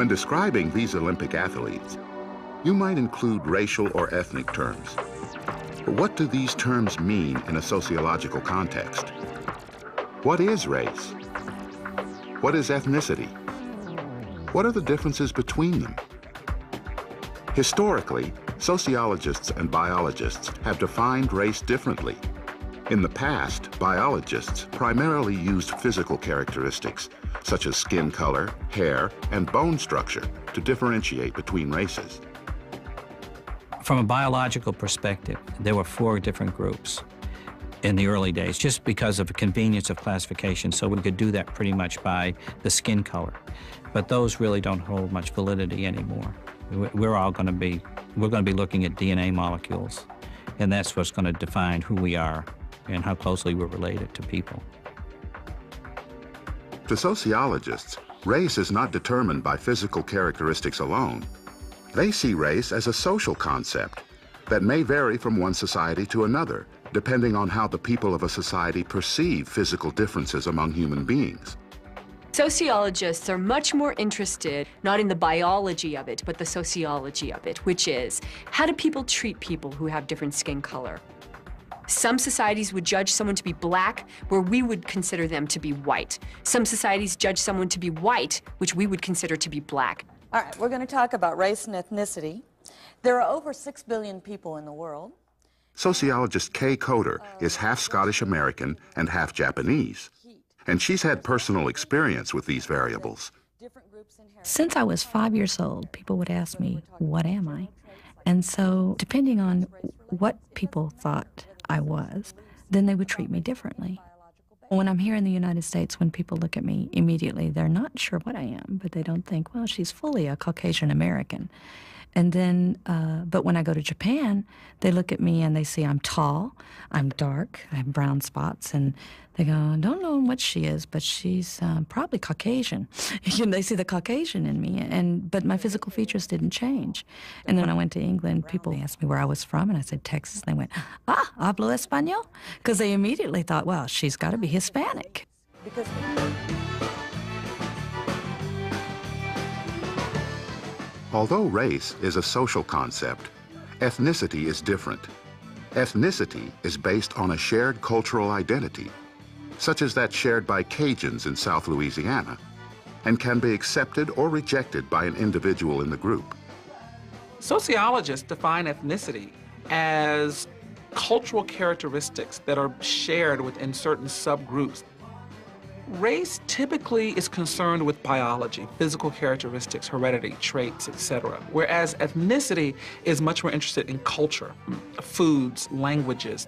When describing these Olympic athletes, you might include racial or ethnic terms. But what do these terms mean in a sociological context? What is race? What is ethnicity? What are the differences between them? Historically, sociologists and biologists have defined race differently. In the past, biologists primarily used physical characteristics, such as skin color, hair, and bone structure, to differentiate between races. From a biological perspective, there were 4 different groups in the early days, just because of the convenience of classification, so we could do that pretty much by the skin color. But those really don't hold much validity anymore. We're going to be looking at DNA molecules, and that's what's going to define who we are and how closely we're related to people. To sociologists, race is not determined by physical characteristics alone. They see race as a social concept that may vary from one society to another, depending on how the people of a society perceive physical differences among human beings. Sociologists are much more interested, not in the biology of it, but the sociology of it, which is, how do people treat people who have different skin color? Some societies would judge someone to be black, where we would consider them to be white. Some societies judge someone to be white, which we would consider to be black. All right, we're going to talk about race and ethnicity. There are over 6 billion people in the world. Sociologist Kay Coder is half Scottish-American and half Japanese, and she's had personal experience with these variables. Since I was 5 years old, people would ask me, what am I? And so, depending on what people thought I was, then they would treat me differently. When I'm here in the United States, when people look at me immediately, they're not sure what I am, but they don't think, well, she's fully a Caucasian American. And then, but when I go to Japan, they look at me and they see I'm tall, I'm dark, I have brown spots, and they go, I don't know what she is, but she's probably Caucasian. They see the Caucasian in me, but my physical features didn't change. And then when I went to England, people asked me where I was from, and I said Texas, and they went, hablo español? Because they immediately thought, well, she's got to be Hispanic. Although race is a social concept, ethnicity is different. Ethnicity is based on a shared cultural identity, such as that shared by Cajuns in South Louisiana, and can be accepted or rejected by an individual in the group. Sociologists define ethnicity as cultural characteristics that are shared within certain subgroups. Race typically is concerned with biology, physical characteristics, heredity, traits, etc., whereas ethnicity is much more interested in culture, foods, languages.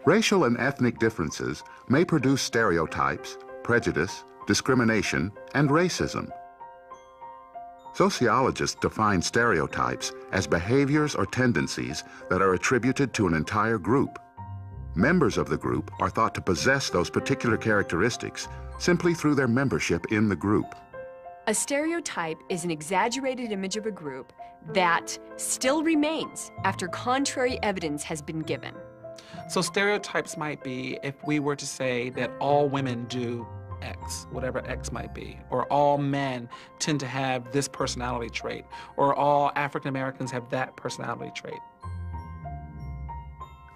Racial and ethnic differences may produce stereotypes, prejudice, discrimination, and racism. Sociologists define stereotypes as behaviors or tendencies that are attributed to an entire group. Members of the group are thought to possess those particular characteristics simply through their membership in the group. A stereotype is an exaggerated image of a group that still remains after contrary evidence has been given. So stereotypes might be if we were to say that all women do X, whatever X might be, or all men tend to have this personality trait, or all African Americans have that personality trait.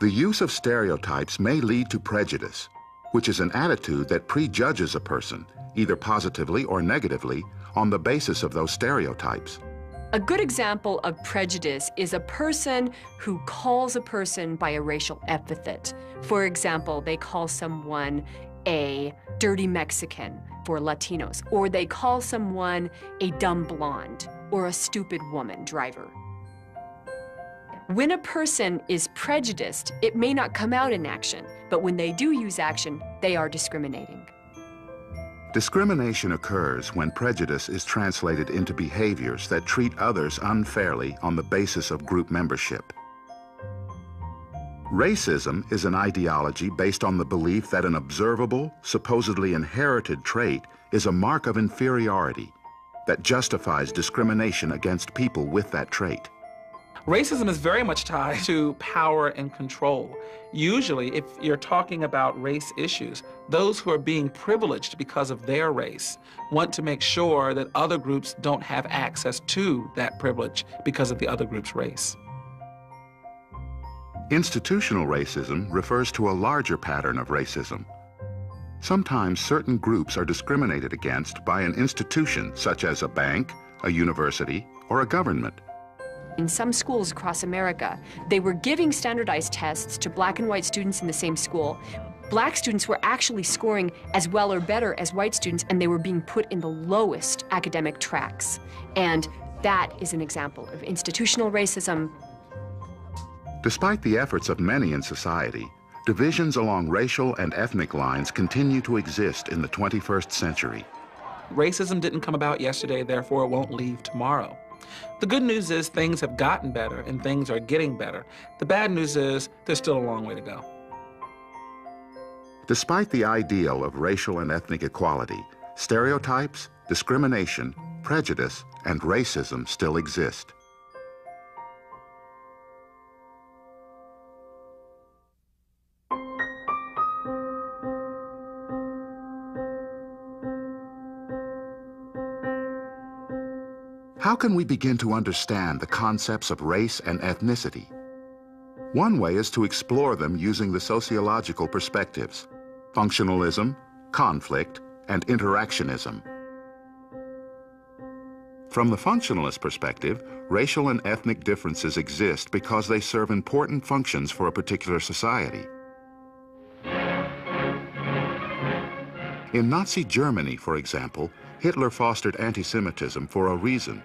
The use of stereotypes may lead to prejudice, which is an attitude that prejudges a person, either positively or negatively, on the basis of those stereotypes. A good example of prejudice is a person who calls a person by a racial epithet. For example, they call someone a dirty Mexican for Latinos, or they call someone a dumb blonde or a stupid woman driver. When a person is prejudiced, it may not come out in action, but when they do use action, they are discriminating. Discrimination occurs when prejudice is translated into behaviors that treat others unfairly on the basis of group membership. Racism is an ideology based on the belief that an observable, supposedly inherited trait is a mark of inferiority that justifies discrimination against people with that trait. Racism is very much tied to power and control. Usually, if you're talking about race issues, those who are being privileged because of their race want to make sure that other groups don't have access to that privilege because of the other group's race. Institutional racism refers to a larger pattern of racism. Sometimes certain groups are discriminated against by an institution such as a bank, a university, or a government. In some schools across America, they were giving standardized tests to black and white students in the same school. Black students were actually scoring as well or better as white students, and they were being put in the lowest academic tracks. And that is an example of institutional racism. Despite the efforts of many in society, divisions along racial and ethnic lines continue to exist in the 21st century. Racism didn't come about yesterday, therefore it won't leave tomorrow. The good news is things have gotten better and things are getting better. The bad news is there's still a long way to go. Despite the ideal of racial and ethnic equality, stereotypes, discrimination, prejudice, and racism still exist. How can we begin to understand the concepts of race and ethnicity? One way is to explore them using the sociological perspectives: functionalism, conflict, and interactionism. From the functionalist perspective, racial and ethnic differences exist because they serve important functions for a particular society. In Nazi Germany, for example, Hitler fostered anti-Semitism for a reason.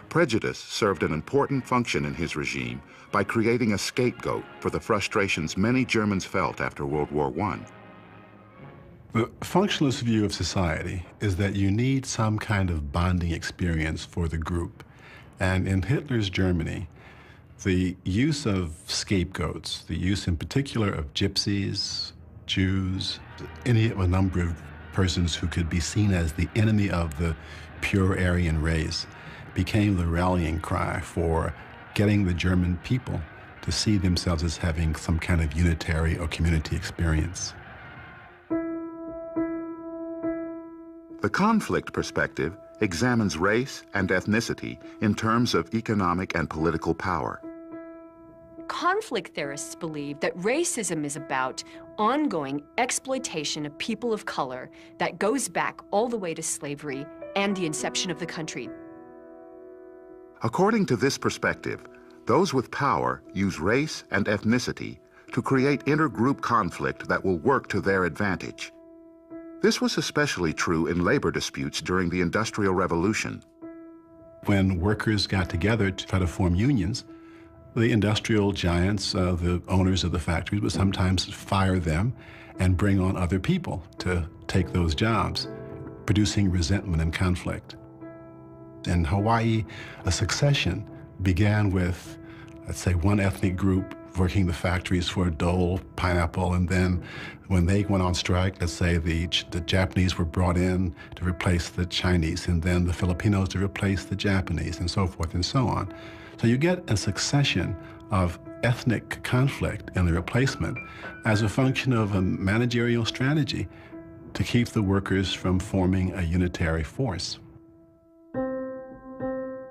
Prejudice served an important function in his regime by creating a scapegoat for the frustrations many Germans felt after World War I. The functionalist view of society is that you need some kind of bonding experience for the group. And in Hitler's Germany, the use of scapegoats, the use in particular of gypsies, Jews, a number of persons who could be seen as the enemy of the pure Aryan race, became the rallying cry for getting the German people to see themselves as having some kind of unitary or community experience. The conflict perspective examines race and ethnicity in terms of economic and political power. Conflict theorists believe that racism is about ongoing exploitation of people of color that goes back all the way to slavery and the inception of the country. According to this perspective, those with power use race and ethnicity to create intergroup conflict that will work to their advantage. This was especially true in labor disputes during the Industrial Revolution. When workers got together to try to form unions, the industrial giants, the owners of the factories, would sometimes fire them and bring on other people to take those jobs, producing resentment and conflict. In Hawaii, a succession began with, let's say, one ethnic group working the factories for Dole, pineapple, and then when they went on strike, let's say the Japanese were brought in to replace the Chinese, and then the Filipinos to replace the Japanese, and so forth and so on. So you get a succession of ethnic conflict and the replacement as a function of a managerial strategy to keep the workers from forming a unitary force.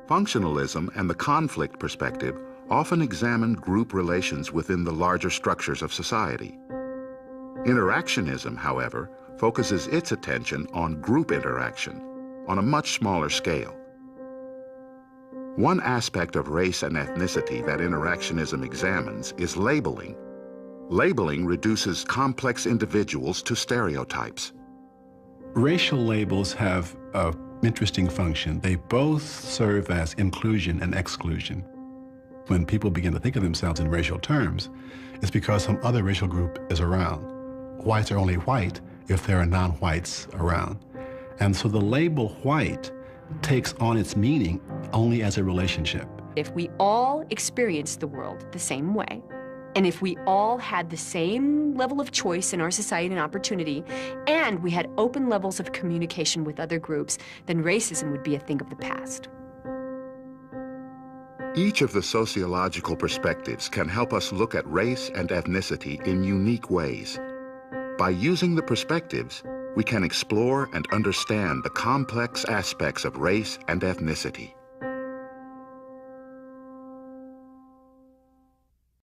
Functionalism and the conflict perspective often examined group relations within the larger structures of society. Interactionism, however, focuses its attention on group interaction on a much smaller scale. One aspect of race and ethnicity that interactionism examines is labeling. Labeling reduces complex individuals to stereotypes. Racial labels have an interesting function. They both serve as inclusion and exclusion. When people begin to think of themselves in racial terms, it's because some other racial group is around. Whites are only white if there are non-whites around. And so the label white takes on its meaning only as a relationship. If we all experienced the world the same way, and if we all had the same level of choice in our society and opportunity, and we had open levels of communication with other groups, then racism would be a thing of the past. Each of the sociological perspectives can help us look at race and ethnicity in unique ways. By using the perspectives, we can explore and understand the complex aspects of race and ethnicity.